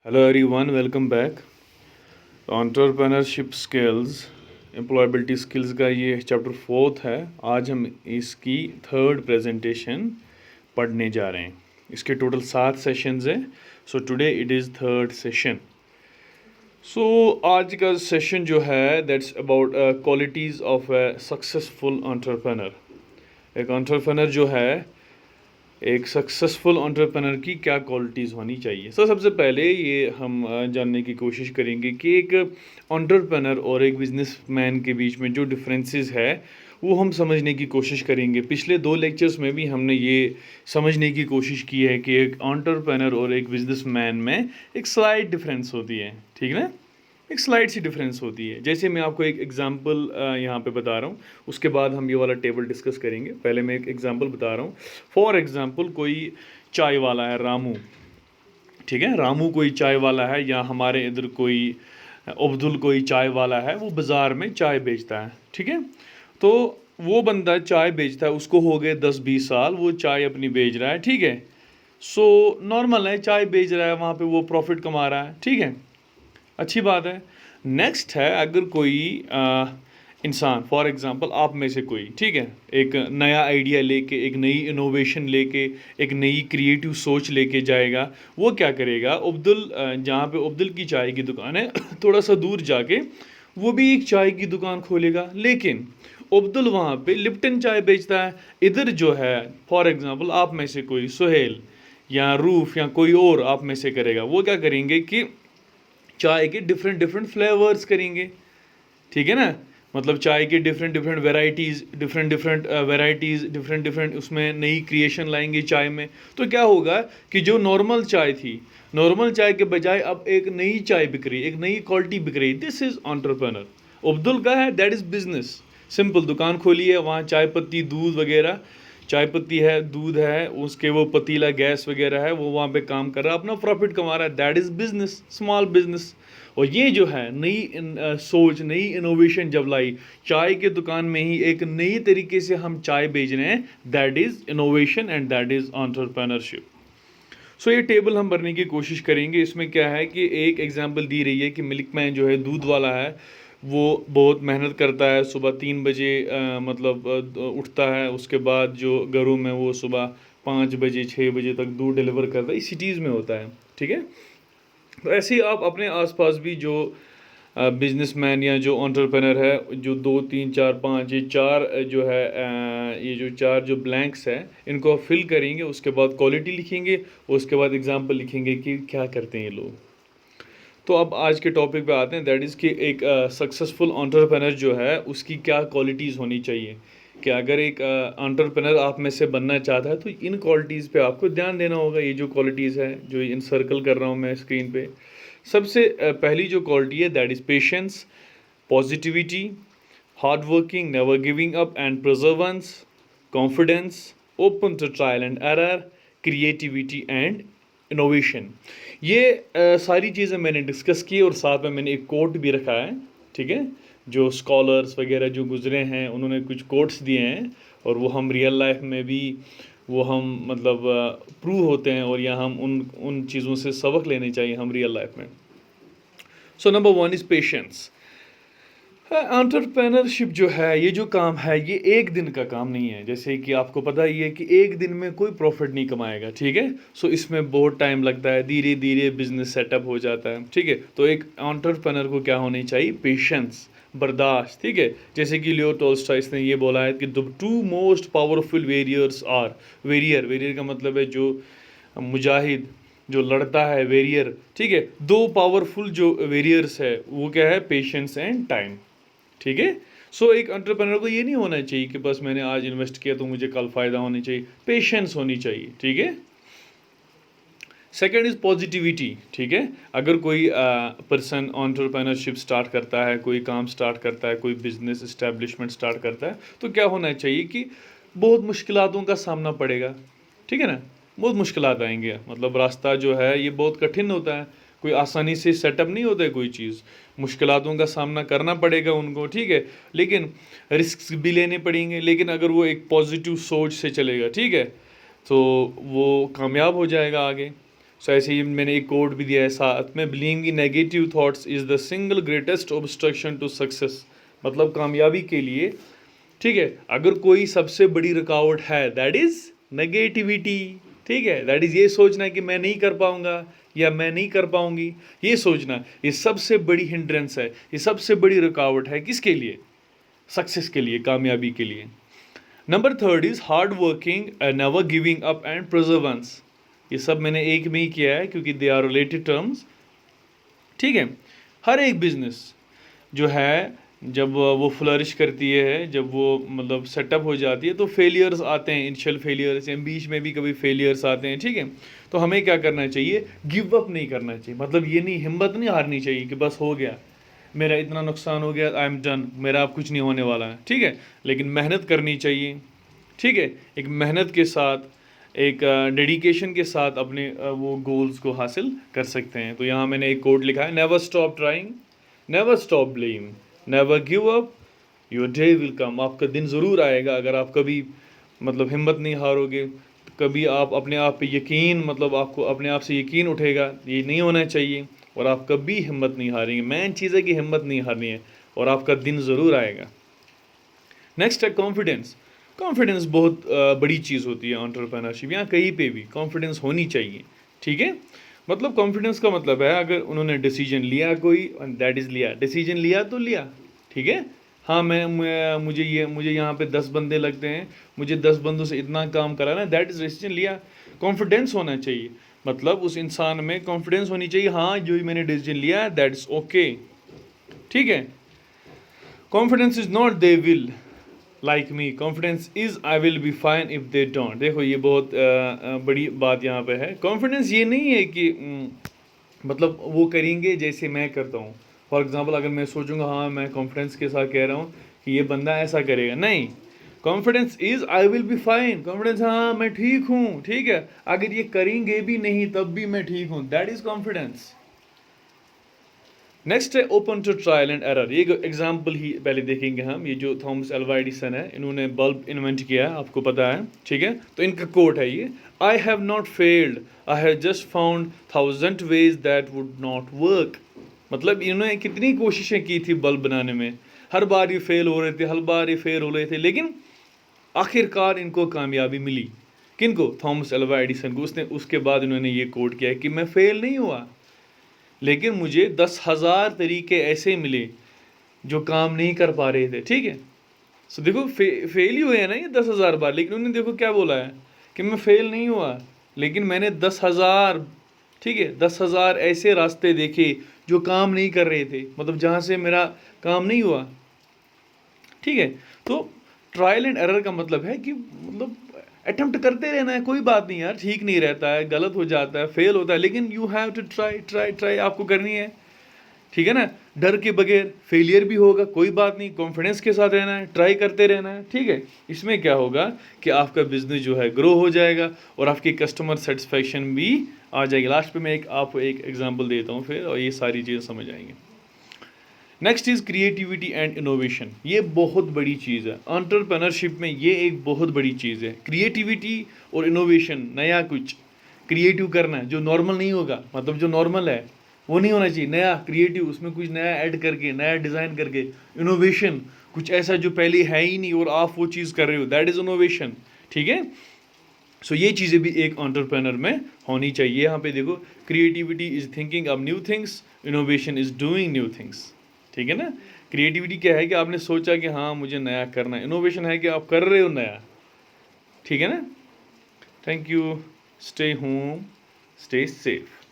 Hello everyone, welcome back. Entrepreneurship skills, employability skills का ये chapter 4 है। आज हम इसकी थर्ड प्रेजेंटेशन पढ़ने जा रहे हैं। इसके टोटल 7 सेशंस हैं। So today it is third session. So आज का सेशन जो है that's about qualities of a successful entrepreneur. एक एंटरप्रेन्योर जो है, एक सक्सेसफुल एंटरप्रेन्योर की क्या क्वालिटीज़ होनी चाहिए। सबसे पहले ये हम जानने की कोशिश करेंगे कि एक एंटरप्रेन्योर और एक बिजनेसमैन के बीच में जो डिफरेंसेस है वो हम समझने की कोशिश करेंगे। पिछले 2 लेक्चर्स में भी हमने ये समझने की कोशिश की है कि एक एंटरप्रेन्योर और एक बिजनेसमैन में एक स्लाइट डिफरेंस होती है, ठीक है ना। एक स्लाइड सी डिफरेंस होती है। जैसे मैं आपको एक एग्जांपल यहाँ पे बता रहा हूँ, उसके बाद हम ये वाला टेबल डिस्कस करेंगे। पहले मैं एक एग्जांपल बता रहा हूँ। फॉर एग्जांपल, कोई चाय वाला है, रामू, ठीक है। रामू कोई चाय वाला है, या हमारे इधर कोई अब्दुल कोई चाय वाला है, वो बाज़ार में चाय बेचता है, ठीक है। तो वो बंदा चाय बेचता है, उसको हो गए 10-20 साल, वो चाय अपनी बेच रहा है, ठीक है। सो नॉर्मल है, चाय बेच रहा है, वहाँ पे वो प्रॉफिट कमा रहा है, ठीक है, अच्छी बात है। नेक्स्ट है, अगर कोई इंसान, फॉर एग्जांपल आप में से कोई, ठीक है, एक नया आइडिया लेके, एक नई इनोवेशन लेके, एक नई क्रिएटिव सोच लेके जाएगा, वो क्या करेगा, अब्दुल जहाँ पे अब्दुल की चाय की दुकान है थोड़ा सा दूर जाके वो भी एक चाय की दुकान खोलेगा। लेकिन अब्दुल वहाँ पे लिप्टन चाय बेचता है। इधर जो है, फॉर एग्जांपल आप में से कोई सुहेल या रूफ या कोई और आप में से करेगा, वो क्या करेंगे कि चाय के डिफरेंट डिफरेंट फ्लेवर्स करेंगे, ठीक है ना। मतलब चाय के different different varieties, different different उसमें नई क्रिएशन लाएंगे चाय में। तो क्या होगा कि जो नॉर्मल चाय थी, नॉर्मल चाय के बजाय अब एक नई चाय बिक रही, एक नई क्वालिटी बिक रही। This is entrepreneur. अब्दुल का है, दैट इज़ बिजनेस। सिंपल दुकान खोली है, वहाँ चाय पत्ती, दूध वगैरह, चाय पत्ती है, दूध है, उसके वो पतीला गैस वगैरह है, वो वहाँ पे काम कर रहा है, अपना प्रॉफिट कमा रहा है। That is business, small business. और ये जो है नई सोच, नई इनोवेशन जब लाई, चाय के दुकान में ही एक नई तरीके से हम चाय बेच रहे हैं, that is innovation and that is entrepreneurship. So ये टेबल हम भरने की कोशिश करेंगे। इसमें क्या है कि एक एग्जांपल दी रही है कि मिल्कमैन जो है, दूध वाला है, वो बहुत मेहनत करता है। सुबह 3 बजे उठता है, उसके बाद जो घरों में वो सुबह 5 बजे 6 बजे तक दूध डिलीवर करता है। सिटीज़ में होता है, ठीक है। तो ऐसे ही आप अपने आसपास भी जो बिजनेसमैन या जो एंटरप्रेन्योर है, जो 2 3 4 5, ये चार जो है ये जो चार जो ब्लैंक्स हैं, इनको आप फिल करेंगे। उसके बाद क्वालिटी लिखेंगे, उसके बाद एग्जांपल लिखेंगे कि क्या करते हैं ये लोग। तो अब आज के टॉपिक पे आते हैं, दैट इज़ कि एक सक्सेसफुल एंटरप्रेन्योर जो है उसकी क्या क्वालिटीज़ होनी चाहिए। कि अगर एक एंटरप्रेन्योर आप में से बनना चाहता है तो इन क्वालिटीज़ पे आपको ध्यान देना होगा। ये जो क्वालिटीज़ है, जो इन सर्कल कर रहा हूँ मैं स्क्रीन पे, सबसे पहली जो क्वालिटी है that is patience, positivity, hard working, never giving up and perseverance, confidence, open to trial and error, creativity and innovation. ये सारी चीज़ें मैंने डिस्कस की और साथ में मैंने एक कोट भी रखा है, ठीक है। जो स्कॉलर्स वगैरह जो गुजरे हैं, उन्होंने कुछ कोट्स दिए हैं, और वो हम रियल लाइफ में भी वो हम मतलब प्रूव होते हैं, और या हम उन चीज़ों से सबक लेने चाहिए हम रियल लाइफ में। So number 1 is patience. Entrepreneurship जो है, ये जो काम है, ये एक दिन का काम नहीं है। जैसे कि आपको पता ही है कि एक दिन में कोई प्रॉफिट नहीं कमाएगा, ठीक है। सो इसमें बहुत टाइम लगता है, धीरे धीरे बिजनेस सेटअप हो जाता है, ठीक है। तो एक एंटरप्रेन्योर को क्या होनी चाहिए, पेशेंस, बर्दाश्त, ठीक है। जैसे कि लियो टॉल्स्टॉय ने ये बोला है कि the 2 most powerful warriors are, warrior का मतलब है जो मुजाहिद, जो लड़ता है, वेरियर, ठीक है। 2 पावरफुल जो वेरियर्स है वो क्या है, पेशेंस एंड टाइम, ठीक है। सो एक एंटरप्रेन्योर को ये नहीं होना चाहिए कि बस मैंने आज इन्वेस्ट किया तो मुझे कल फ़ायदा होना चाहिए। पेशेंस होनी चाहिए, ठीक है। सेकेंड इज़ पॉजिटिविटी, ठीक है। अगर कोई पर्सन एंटरप्रेन्योरशिप स्टार्ट करता है, कोई काम स्टार्ट करता है, कोई बिजनेस इस्टेब्लिशमेंट स्टार्ट करता है, तो क्या होना चाहिए कि बहुत मुश्किलातों का सामना पड़ेगा, ठीक है ना। बहुत मुश्किलात आएंगे, मतलब रास्ता जो है ये बहुत कठिन होता है, कोई आसानी से सेटअप नहीं होता है कोई चीज़, मुश्किलातों का सामना करना पड़ेगा उनको, ठीक है। लेकिन रिस्क भी लेने पड़ेंगे। लेकिन अगर वो एक पॉजिटिव सोच से चलेगा, ठीक है, तो वो कामयाब हो जाएगा आगे। सो ऐसे ही मैंने एक कोड भी दिया है साथ में, believing negative thoughts is the single greatest obstruction to success, मतलब कामयाबी के लिए, ठीक है, अगर कोई सबसे बड़ी रुकावट है दैट इज़ नेगेटिविटी, ठीक है, दैट इज़ ये सोचना कि मैं नहीं कर पाऊंगा या मैं नहीं कर पाऊंगी, ये सोचना, ये सबसे बड़ी हिंड्रेंस है, ये सबसे बड़ी रुकावट है किसके लिए, सक्सेस के लिए, कामयाबी के लिए। Number third is hard working, never giving up and Perseverance. ये सब मैंने एक में ही किया है क्योंकि दे आर रिलेटेड टर्म्स, ठीक है। हर एक बिजनेस जो है जब वो फ्लरिश करती है, जब वो मतलब सेटअप हो जाती है, तो फेलियर्स आते हैं, इनिशियल फेलियर्स, या बीच में भी कभी फेलियर्स आते हैं, ठीक है। तो हमें क्या करना चाहिए, गिव अप नहीं करना चाहिए, मतलब ये नहीं, हिम्मत नहीं हारनी चाहिए कि बस हो गया, मेरा इतना नुकसान हो गया, आई एम डन, मेरा अब कुछ नहीं होने वाला है, ठीक है। लेकिन मेहनत करनी चाहिए, ठीक है, एक मेहनत के साथ, एक डेडिकेशन के साथ अपने वो गोल्स को हासिल कर सकते हैं। तो यहाँ मैंने एक कोड लिखा है, never stop trying, never stop playing, never give up, your day will come. आपका दिन ज़रूर आएगा अगर आप कभी मतलब हिम्मत नहीं हारोगे, कभी आप अपने आप पे यकीन, मतलब आपको अपने आप से यकीन उठेगा, ये नहीं होना चाहिए, और आप कभी हिम्मत नहीं हारेंगे। मेन चीज़ है कि हिम्मत नहीं हारनी है, और आपका दिन ज़रूर आएगा। नेक्स्ट है कॉन्फिडेंस। कॉन्फिडेंस बहुत बड़ी चीज़ होती है एंटरप्रेन्योरशिप, यहाँ कहीं पे भी कॉन्फिडेंस होनी चाहिए, ठीक है। मतलब कॉन्फिडेंस का मतलब है अगर उन्होंने डिसीजन लिया कोई, दैट इज़ लिया, डिसीजन लिया तो लिया, ठीक है। हाँ मुझे यहाँ पे 10 बंदे लगते हैं, मुझे 10 बंदों से इतना काम कराना, दैट इज़ डिसीजन लिया। कॉन्फिडेंस होना चाहिए, मतलब उस इंसान में कॉन्फिडेंस होनी चाहिए, हाँ जो मैंने डिसीजन लिया दैट इज़ ओके, ठीक है। Confidence is not they will like me, confidence is I will be fine if they don't. देखो ये बहुत बड़ी बात यहाँ पे है। कॉन्फिडेंस ये नहीं है कि मतलब वो करेंगे जैसे मैं करता हूँ। फॉर एग्जांपल अगर मैं सोचूंगा हाँ मैं कॉन्फिडेंस के साथ कह रहा हूँ कि ये बंदा ऐसा करेगा, नहीं। Confidence is I will be fine, confidence हाँ मैं ठीक हूँ, ठीक है, अगर ये करेंगे भी नहीं तब भी मैं ठीक हूँ, दैट इज़ कॉन्फिडेंस। नेक्स्ट है open to trial and error. ये एग्जाम्पल ही पहले देखेंगे हम। ये जो थॉमस एल्वा एडिसन है, इन्होंने बल्ब इन्वेंट किया है, आपको पता है, ठीक है। तो इनका कोट है ये, I have not failed, I have just found 1000 ways that would not work. मतलब इन्होंने कितनी कोशिशें की थी बल्ब बनाने में, हर बार ये फेल हो रहे थे, हर बार ये फेल हो रहे थे, लेकिन आखिरकार इनको कामयाबी मिली। किनको? थॉमस एल्वा एडिसन को। उसके बाद इन्होंने ये कोट किया कि मैं फेल नहीं हुआ, लेकिन मुझे 10,000 तरीके ऐसे मिले जो काम नहीं कर पा रहे थे, ठीक है। सो देखो फेल ही हुए हैं ना ये 10,000 बार, लेकिन उन्होंने देखो क्या बोला है कि मैं फेल नहीं हुआ, लेकिन मैंने 10,000, ठीक है, 10,000 ऐसे रास्ते देखे जो काम नहीं कर रहे थे, मतलब जहाँ से मेरा काम नहीं हुआ, ठीक है। तो ट्रायल एंड एरर का मतलब है कि मतलब अटेम्प्ट करते रहना है, कोई बात नहीं यार, ठीक नहीं रहता है, गलत हो जाता है, फेल होता है, लेकिन you have to try try try, आपको करनी है, ठीक है ना। डर के बगैर, फेलियर भी होगा कोई बात नहीं, कॉन्फिडेंस के साथ रहना है, ट्राई करते रहना है, ठीक है। इसमें क्या होगा कि आपका बिजनेस जो है ग्रो हो जाएगा और आपकी कस्टमर सेटिस्फैक्शन भी आ जाएगी। लास्ट पे मैं आपको एक एग्जांपल देता हूँ फिर, और ये सारी चीज़ें समझ आएंगे। Next is creativity and innovation. ये बहुत बड़ी चीज़ है एंटरप्रेन्योरशिप में, ये एक बहुत बड़ी चीज़ है। क्रिएटिविटी और इनोवेशन, नया कुछ क्रिएटिव करना है जो नॉर्मल नहीं होगा, मतलब जो नॉर्मल है वो नहीं होना चाहिए, नया क्रिएटिव, उसमें कुछ नया ऐड करके, नया डिज़ाइन करके। इनोवेशन, कुछ ऐसा जो पहले है ही नहीं और आप वो चीज़ कर रहे हो, दैट इज़ इनोवेशन, ठीक है। सो ये चीज़ें भी एक एंटरप्रेन्योर में होनी चाहिए। यहाँ पे देखो, creativity is thinking up new things, innovation is doing new things, ठीक है ना। क्रिएटिविटी क्या है कि आपने सोचा कि हाँ मुझे नया करना है, इनोवेशन है कि आप कर रहे हो नया, ठीक है ना। Thank you, stay home, stay safe.